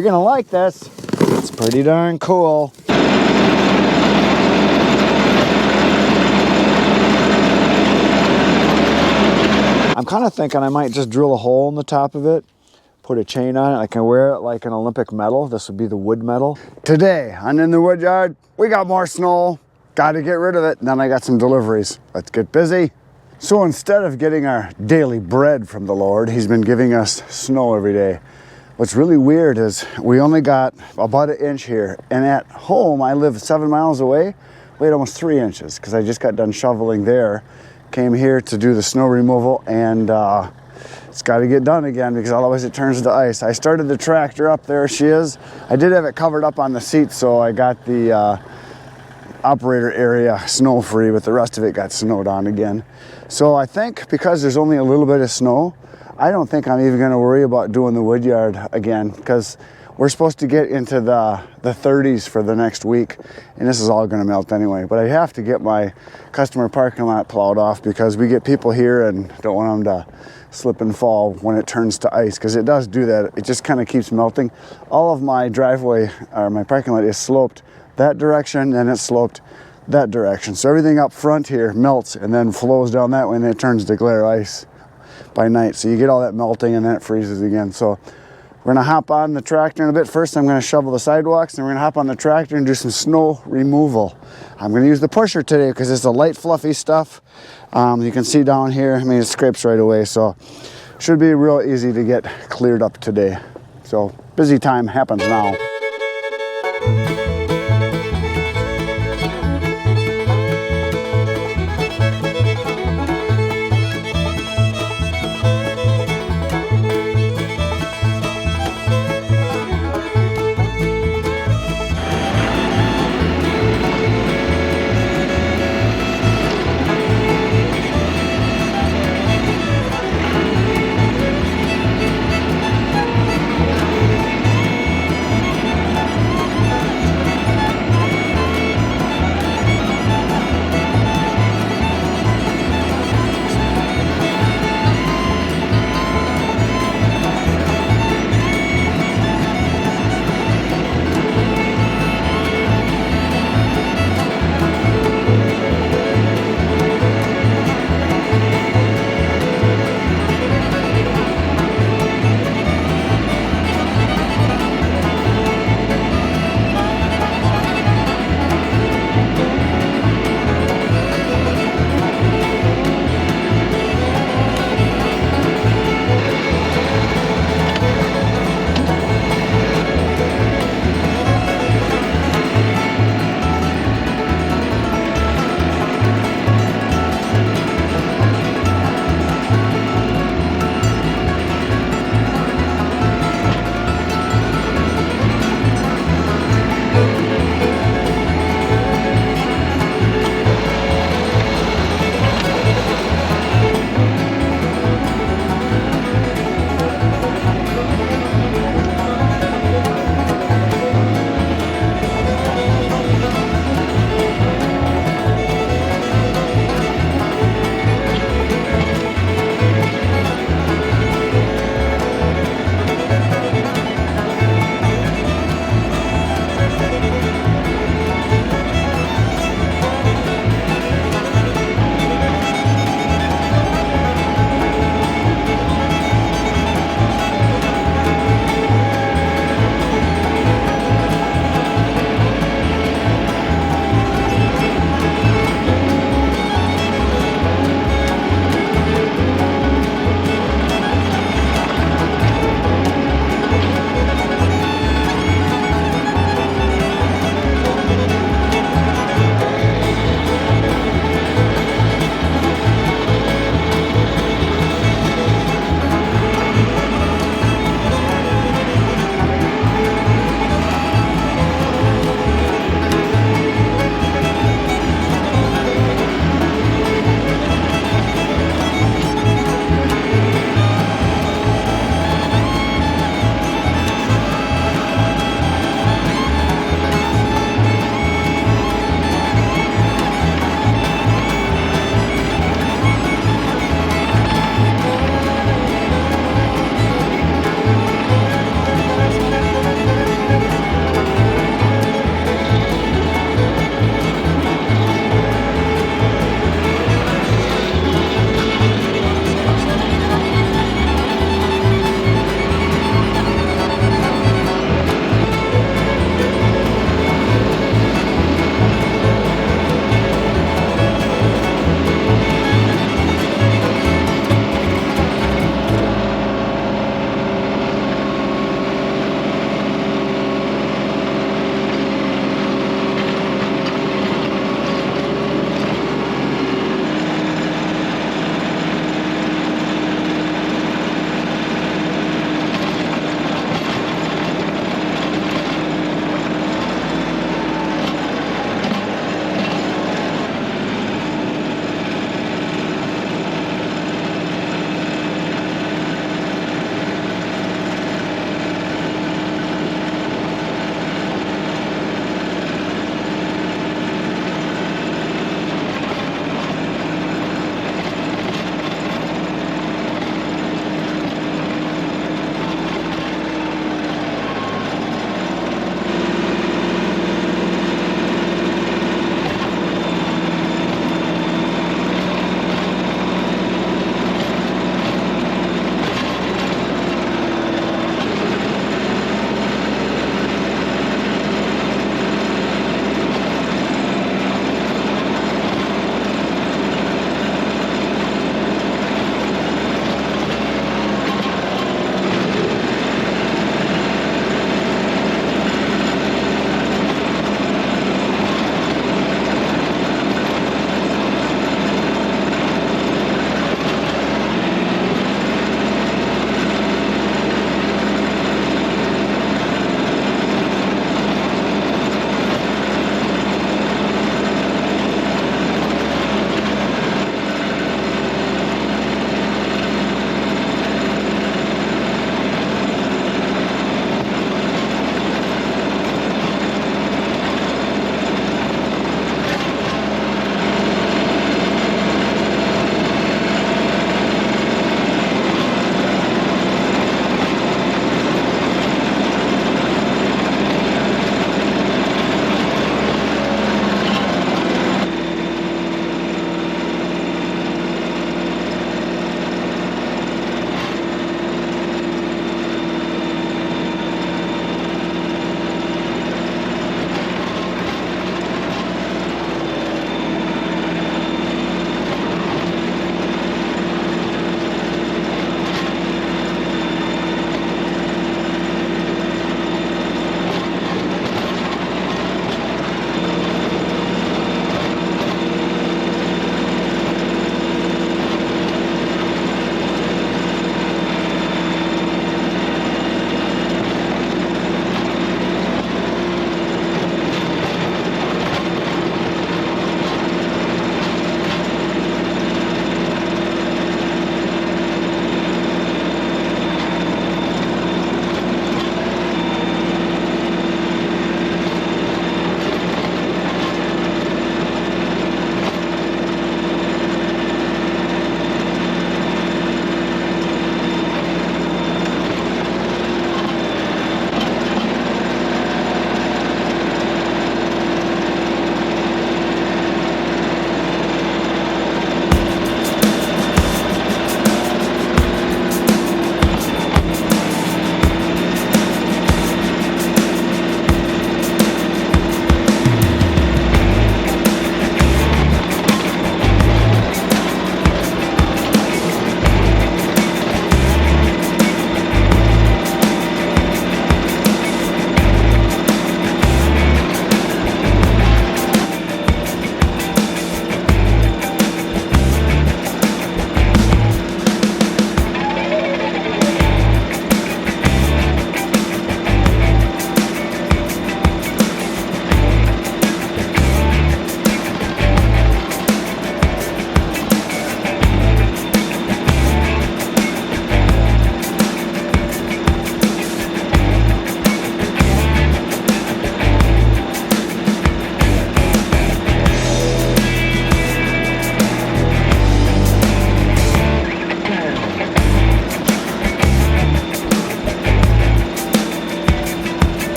You're gonna like this. It's pretty darn cool. I'm kind of thinking I might just drill a hole in the top of it, put a chain on it. I can wear it like an Olympic medal. This would be the wood medal. Today, I'm in the wood yard. We got more snow. Got to get rid of it. And then I got some deliveries. Let's get busy. So instead of getting our daily bread from the Lord, he's been giving us snow every day. What's really weird is we only got about an inch here. And at home, I live 7 miles away. We had almost 3 inches because I just got done shoveling there. Came here to do the snow removal, and it's got to get done again because otherwise it turns to ice. I started the tractor up. There she is. I did have it covered up on the seat, so I got the operator area snow free, but the rest of it got snowed on again. So I think because there's only a little bit of snow, I don't think I'm even going to worry about doing the wood yard again, because we're supposed to get into the 30s for the next week, and this is all going to melt anyway. But I have to get my customer parking lot plowed off because we get people here and don't want them to slip and fall when it turns to ice, because it does do that. It just kind of keeps melting. All of my driveway, or my parking lot, is sloped that direction, and it's sloped that direction. So everything up front here melts and then flows down that way, and it turns to glare ice by night. So you get all that melting and then it freezes again. So we're gonna hop on the tractor in a bit. First, I'm gonna shovel the sidewalks, and we're gonna hop on the tractor and do some snow removal. I'm gonna use the pusher today because it's a light, fluffy stuff. You can see down here, I mean, it scrapes right away. So should be real easy to get cleared up today. So busy time happens now.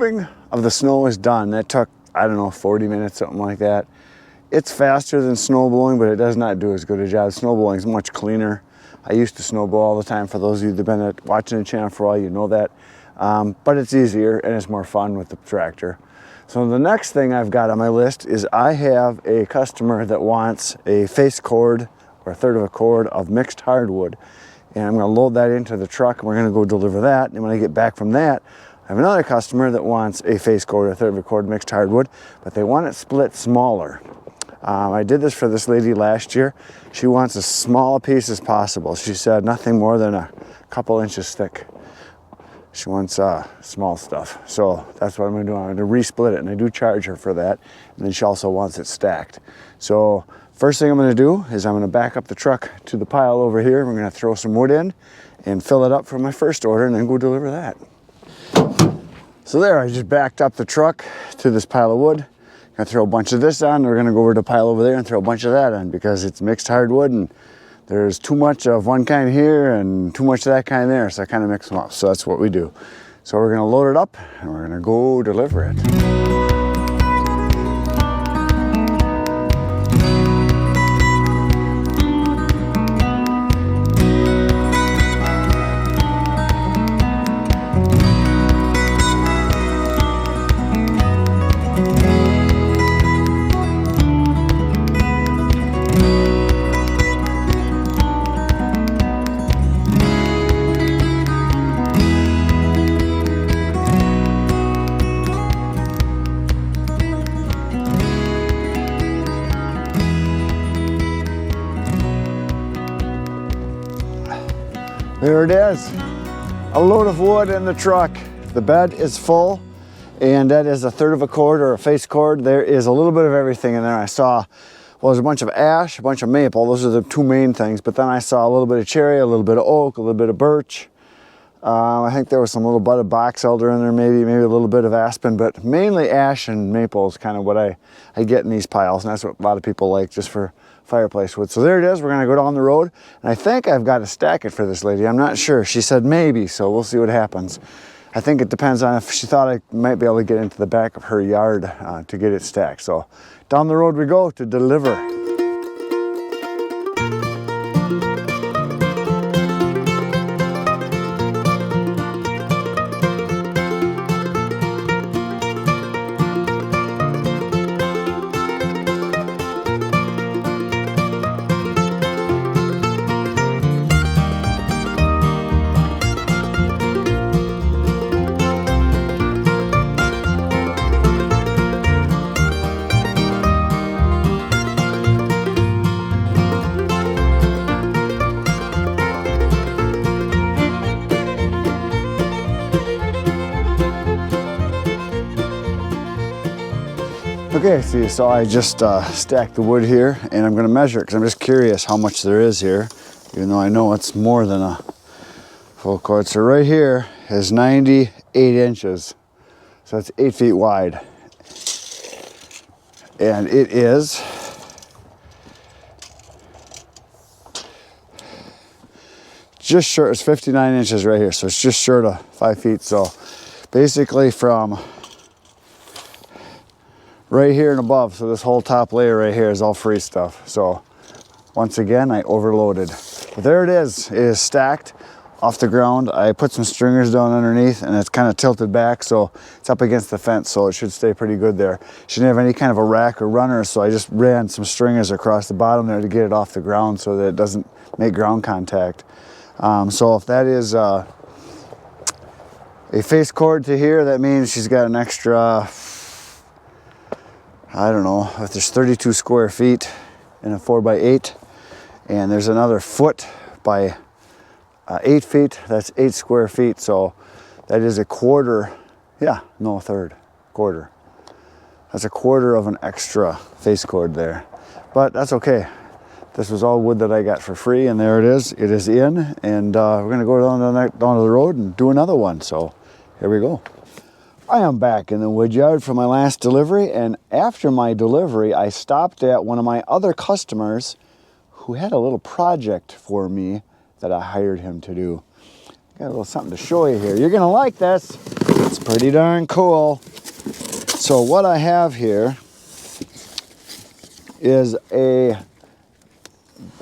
clearing of the snow is done. That took, I don't know, 40 minutes, something like that. It's faster than snow blowing, but it does not do as good a job. Snow blowing is much cleaner. I used to snow blow all the time. For those of you that have been watching the channel for a while, you know that. But it's easier and it's more fun with the tractor. So the next thing I've got on my list is I have a customer that wants a face cord or a third of a cord of mixed hardwood. And I'm gonna load that into the truck and we're gonna go deliver that. And when I get back from that, I have another customer that wants a face cord or a third of a cord mixed hardwood, but they want it split smaller. I did this for this lady last year. She wants as small a piece as possible. She said nothing more than a couple inches thick. She wants small stuff. So that's what I'm gonna do. I'm gonna resplit it, and I do charge her for that. And then she also wants it stacked. So first thing I'm gonna do is I'm gonna back up the truck to the pile over here. We're gonna throw some wood in and fill it up for my first order and then go deliver that. So there, I just backed up the truck to this pile of wood. Gonna throw a bunch of this on. We're gonna go over to the pile over there and throw a bunch of that on because it's mixed hardwood and there's too much of one kind here and too much of that kind there. So I kind of mix them up. So that's what we do. So we're gonna load it up and we're gonna go deliver it. There it is, a load of wood in the truck. The bed is full, and that is a third of a cord or a face cord. There is a little bit of everything in there. I saw, well, there's a bunch of ash, a bunch of maple. Those are the two main things. But then I saw a little bit of cherry, a little bit of oak, a little bit of birch. I think there was some little budded box elder in there, maybe a little bit of aspen, but mainly ash and maple is kind of what I get in these piles, and that's what a lot of people like just for fireplace wood. So there it is. We're gonna go down the road, and I think I've got to stack it for this lady. I'm not sure. She said maybe, so we'll see what happens. I think it depends on if she thought I might be able to get into the back of her yard to get it stacked. So down the road we go to deliver. Okay, see, so I just stacked the wood here, and I'm gonna measure it because I'm just curious how much there is here, even though I know it's more than a full cord. So right here is 98 inches. So that's 8 feet wide. And it is just short, it's 59 inches right here. So it's just short of 5 feet. So basically from right here and above, so this whole top layer right here is all free stuff. So once again, I overloaded. But there it is stacked off the ground. I put some stringers down underneath, and it's kind of tilted back, so it's up against the fence, so it should stay pretty good there. Shouldn't have any kind of a rack or runner, so I just ran some stringers across the bottom there to get it off the ground so that it doesn't make ground contact. So if that is a face cord to here, that means she's got an extra, I don't know, if there's 32 square feet in a 4x8, and there's another foot by 8 feet, that's 8 square feet. So that is a quarter, yeah, no, a third, quarter. That's a quarter of an extra face cord there, but that's okay. This was all wood that I got for free, and there it is in, and we're gonna go down to the road and do another one. So here we go. I am back in the wood yard for my last delivery, and after my delivery, I stopped at one of my other customers who had a little project for me that I hired him to do. Got a little something to show you here. You're gonna like this. It's pretty darn cool. So what I have here is a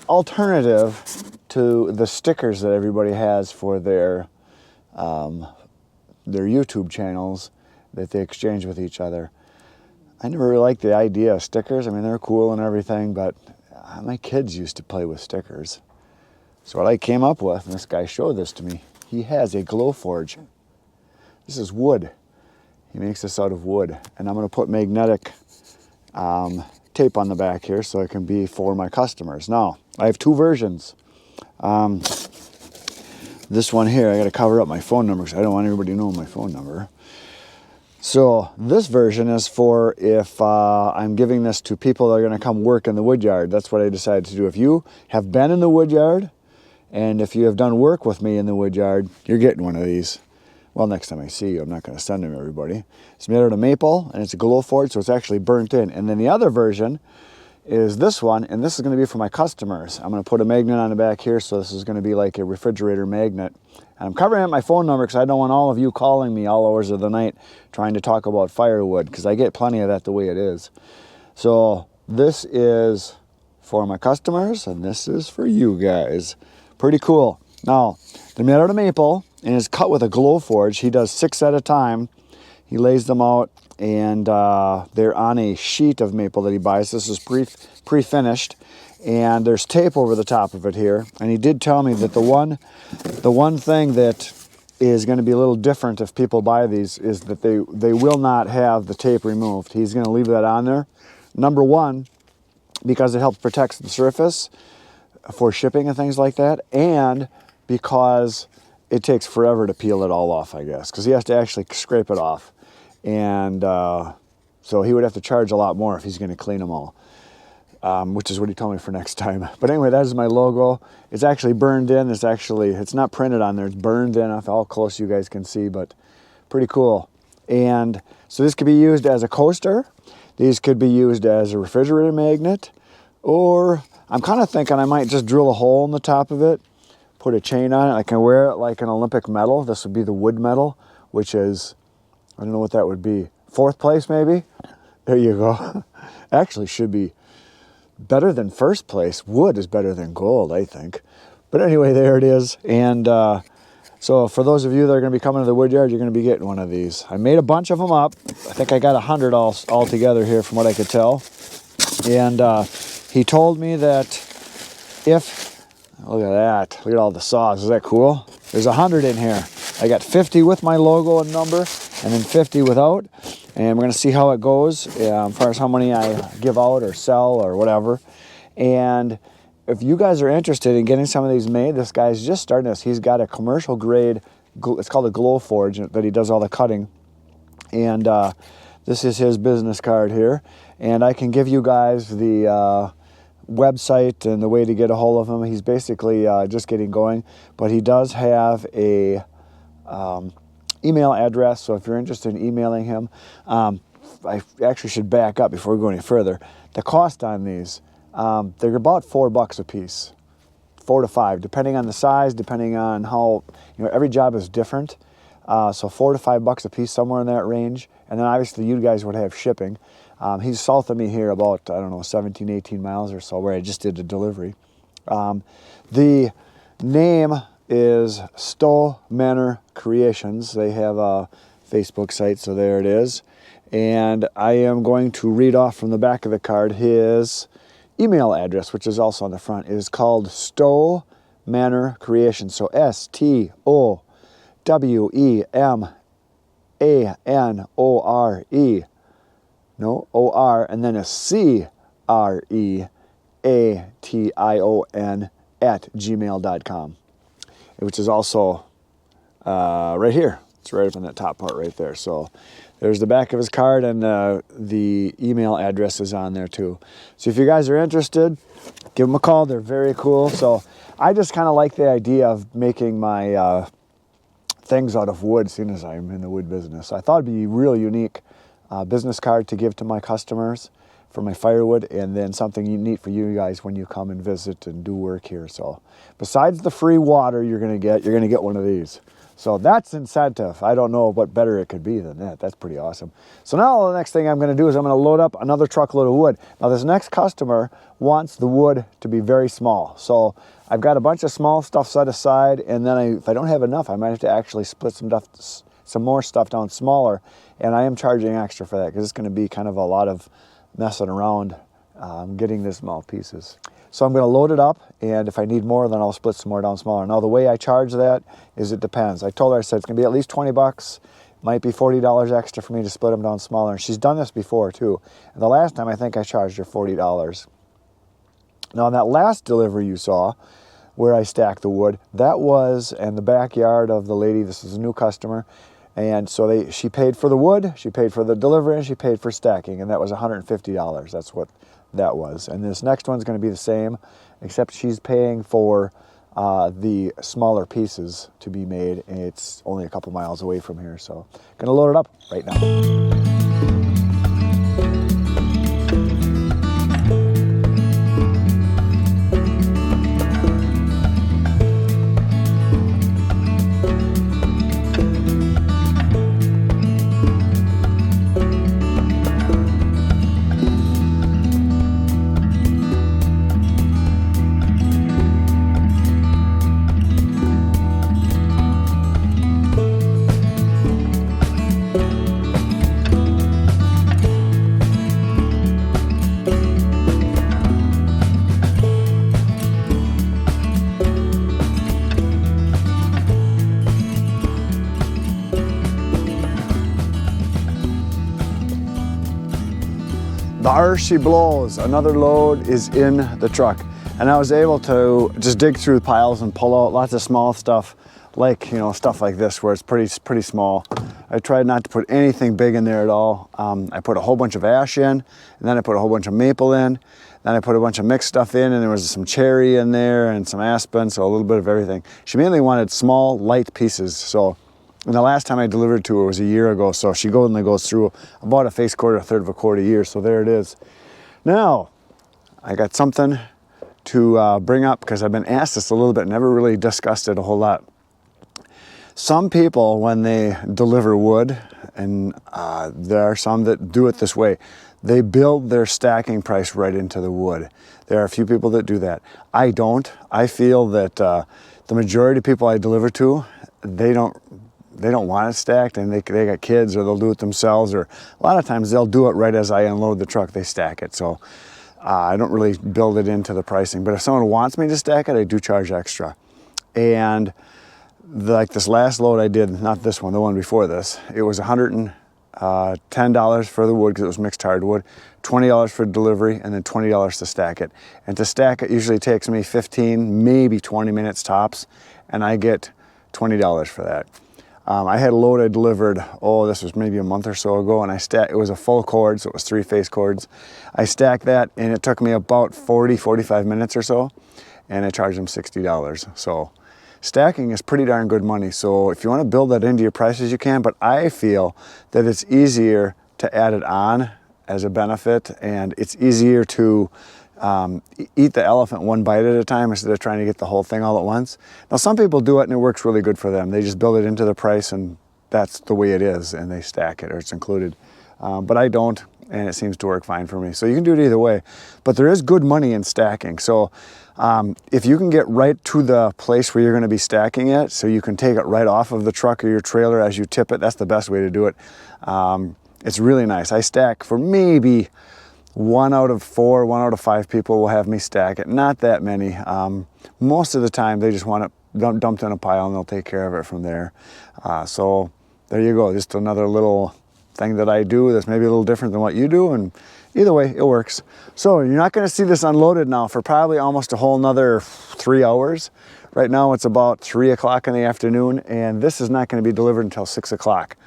alternative to the stickers that everybody has for their YouTube channels that they exchange with each other. I never really liked the idea of stickers. I mean, they're cool and everything, but my kids used to play with stickers. So what I came up with, and this guy showed this to me, he has a glow forge. This is wood. He makes this out of wood. And I'm going to put magnetic tape on the back here so it can be for my customers. Now, I have two versions. This one here, I got to cover up my phone number because I don't want everybody to know my phone number. So this version is for if I'm giving this to people that are going to come work in the wood yard. That's what I decided to do. If you have been in the wood yard and if you have done work with me in the wood yard, you're getting one of these. Well, next time I see you, I'm not going to send them to everybody. It's made out of maple and it's a glow forge, so it's actually burnt in. And then the other version is this one, and this is going to be for my customers. I'm going to put a magnet on the back here, so this is going to be like a refrigerator magnet. And I'm covering up my phone number because I don't want all of you calling me all hours of the night trying to talk about firewood, because I get plenty of that the way it is. So this is for my customers, and this is for you guys. Pretty cool. Now, they're made out of maple, and it's cut with a glow forge. He does 6 at a time. He lays them out, and they're on a sheet of maple that he buys. This is pre-finished, and there's tape over the top of it here. And he did tell me that the one thing that is going to be a little different if people buy these is that they will not have the tape removed. He's going to leave that on there. Number one, because it helps protect the surface for shipping and things like that, and because it takes forever to peel it all off, I guess, because he has to actually scrape it off. And so he would have to charge a lot more if he's going to clean them all, which is what he told me for next time. But anyway, that is my logo. It's actually burned in. It's not printed on there. It's burned in. How close you guys can see, but pretty cool. And so this could be used as a coaster. These could be used as a refrigerator magnet, or I'm kind of thinking I might just drill a hole in the top of it, put a chain on it. I can wear it like an Olympic medal. This would be the wood medal, which is, I don't know what that would be. 4th place, maybe? There you go. Actually, should be better than 1st place. Wood is better than gold, I think. But anyway, there it is. And so for those of you that are going to be coming to the wood yard, you're going to be getting one of these. I made a bunch of them up. I think I got 100 all together here from what I could tell. And he told me that if, look at that, look at all the saws. Is that cool? There's 100 in here. I got 50 with my logo and number, and then 50 without. And we're going to see how it goes as far as how many I give out or sell or whatever. And if you guys are interested in getting some of these made, this guy's just starting this. He's got a commercial grade, it's called a glow forge, that he does all the cutting. And this is his business card here. And I can give you guys the website and the way to get a hold of him. He's basically just getting going, but he does have a email address, so if you're interested in emailing him, I actually should back up before we go any further. The cost on these, they're about $4 a piece, 4 to 5, depending on the size, depending on how, every job is different. So $4 to $5 a piece, somewhere in that range. And then obviously you guys would have shipping. He's south of me here about, I don't know, 17, 18 miles or so, where I just did a delivery. The name is Stowe Manor Creations. They have a Facebook site, so there it is. And I am going to read off from the back of the card his email address, which is also on the front. It is called Stowe Manor Creations. So STOWEMANORE. No, O-R, and then a CREATION @gmail.com. Which is also right here. It's right up in that top part right there. So there's the back of his card, and the email address is on there too. So if you guys are interested, give them a call. They're very cool. So I just kind of like the idea of making my things out of wood, seeing as I'm in the wood business. So I thought it'd be a real unique business card to give to my customers for my firewood, and then something neat for you guys when you come and visit and do work here. So besides the free water you're gonna get one of these. So that's incentive. I don't know what better it could be than that. That's pretty awesome. So now the next thing I'm going to do is I'm going to load up another truckload of wood. Now this next customer wants the wood to be very small. So I've got a bunch of small stuff set aside, and then if I don't have enough, I might have to actually split some more stuff down smaller, and I am charging extra for that because it's going to be kind of a lot of messing around getting the small pieces. So I'm going to load it up, and if I need more, then I'll split some more down smaller. Now the way I charge that is it depends. I told her, I said it's going to be at least 20 bucks, might be $40 extra for me to split them down smaller. And she's done this before too. And the last time I think I charged her $40. Now on that last delivery you saw, where I stacked the wood, that was in the backyard of the lady. This is a new customer. And so she paid for the wood, she paid for the delivery, and she paid for stacking, and that was $150. That's what that was. And this next one's going to be the same, except she's paying for the smaller pieces to be made, and it's only a couple miles away from here. So I'm going to load it up right now. The R she blows, another load is in the truck. And I was able to just dig through piles and pull out lots of small stuff, like, you know, stuff like this where it's pretty small. I tried not to put anything big in there at all. I put a whole bunch of ash in, and then I put a whole bunch of maple in, then I put a bunch of mixed stuff in, and there was some cherry in there and some aspen, so a little bit of everything. She mainly wanted small, light pieces. So, and the last time I delivered to her was a year ago, so she only goes through about a face cord, a third of a cord a year, so there it is. Now, I got something to bring up because I've been asked this a little bit, never really discussed it a whole lot. Some people, when they deliver wood, and there are some that do it this way, they build their stacking price right into the wood. There are a few people that do that. I don't. I feel that the majority of people I deliver to, they don't want it stacked, and they got kids, or they'll do it themselves, or a lot of times they'll do it right as I unload the truck, they stack it. So I don't really build it into the pricing, but if someone wants me to stack it, I do charge extra. And like this last load I did, not this one, the one before this, it was $110 for the wood because it was mixed hardwood, $20 for delivery, and then $20 to stack it. And to stack it usually takes me 15, maybe 20 minutes tops, and I get $20 for that. I had a load I delivered, this was maybe a month or so ago, and it was a full cord, so it was 3 face cords. I stacked that, and it took me about 45 minutes or so, and I charged them $60. So stacking is pretty darn good money. So if you want to build that into your prices, you can, but I feel that it's easier to add it on as a benefit, and it's easier to eat the elephant one bite at a time instead of trying to get the whole thing all at once. Now some people do it and it works really good for them. They just build it into the price and that's the way it is, and they stack it or it's included. But I don't, and it seems to work fine for me. So you can do it either way, but there is good money in stacking. So if you can get right to the place where you're going to be stacking it, so you can take it right off of the truck or your trailer as you tip it, that's the best way to do it. It's really nice. I stack for maybe 1 out of 4, 1 out of 5 people will have me stack it. Not that many. Most of the time they just want it dumped in a pile and they'll take care of it from there. So there you go. Just another little thing that I do that's maybe a little different than what you do, and either way it works. So you're not going to see this unloaded now for probably almost a whole nother 3 hours. Right now it's about 3 o'clock in the afternoon, and this is not going to be delivered until 6 o'clock.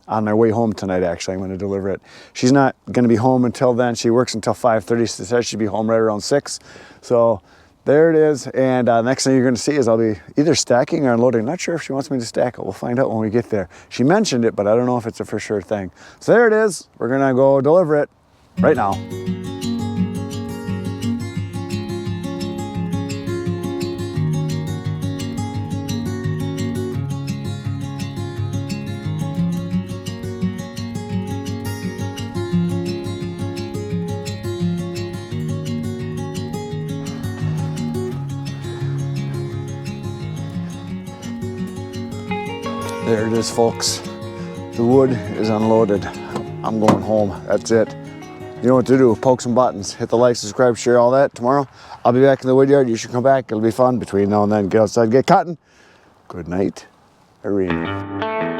On my way home tonight, actually, I'm going to deliver it. She's not going to be home until then. She works until 5:30. She says she'll be home right around 6. So there it is. And next thing you're going to see is I'll be either stacking or unloading. Not sure if she wants me to stack it. We'll find out when we get there. She mentioned it, but I don't know if it's a for sure thing. So there it is. We're going to go deliver it right now. There it is, folks. The wood is unloaded. I'm going home. That's it. You know what to do. Poke some buttons. Hit the like, subscribe, share, all that. Tomorrow, I'll be back in the wood yard. You should come back. It'll be fun between now and then. Get outside, get cutting. Good night, Irene.